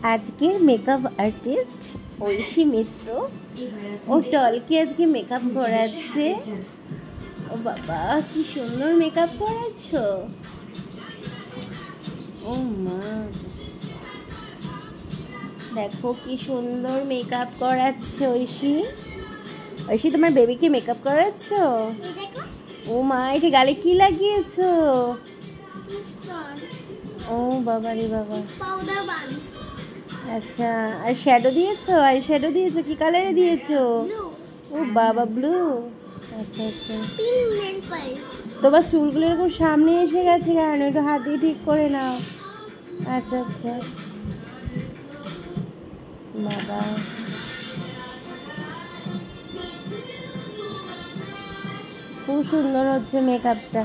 আজকের makeup artist Oishi মিত্র ও টলকে আজকে makeup করাচ্ছে। ও বাবা কি সুন্দর মেকআপ করাচ্ছো। ও মা দেখো কি সুন্দর মেকআপ করাচ্ছে ঐশী। ঐশী তোমার বেবিকে মেকআপ করাচ্ছো? ও মা এটা গালে কি লাগিয়েছো? ও বাবা রে বাবা, আচ্ছা আর শ্যাডো দিয়েছো? আই শ্যাডো দিয়েছো? কি কালারে দিয়েছো? ও বাবা ব্লু। আচ্ছা আচ্ছা, তোমার চুলগুলো এরকম সামনে এসে গেছে কারণ একটু হাত দিয়ে ঠিক করে নাও। আচ্ছা আচ্ছা বাবা, খুব সুন্দর হচ্ছে মেকআপটা।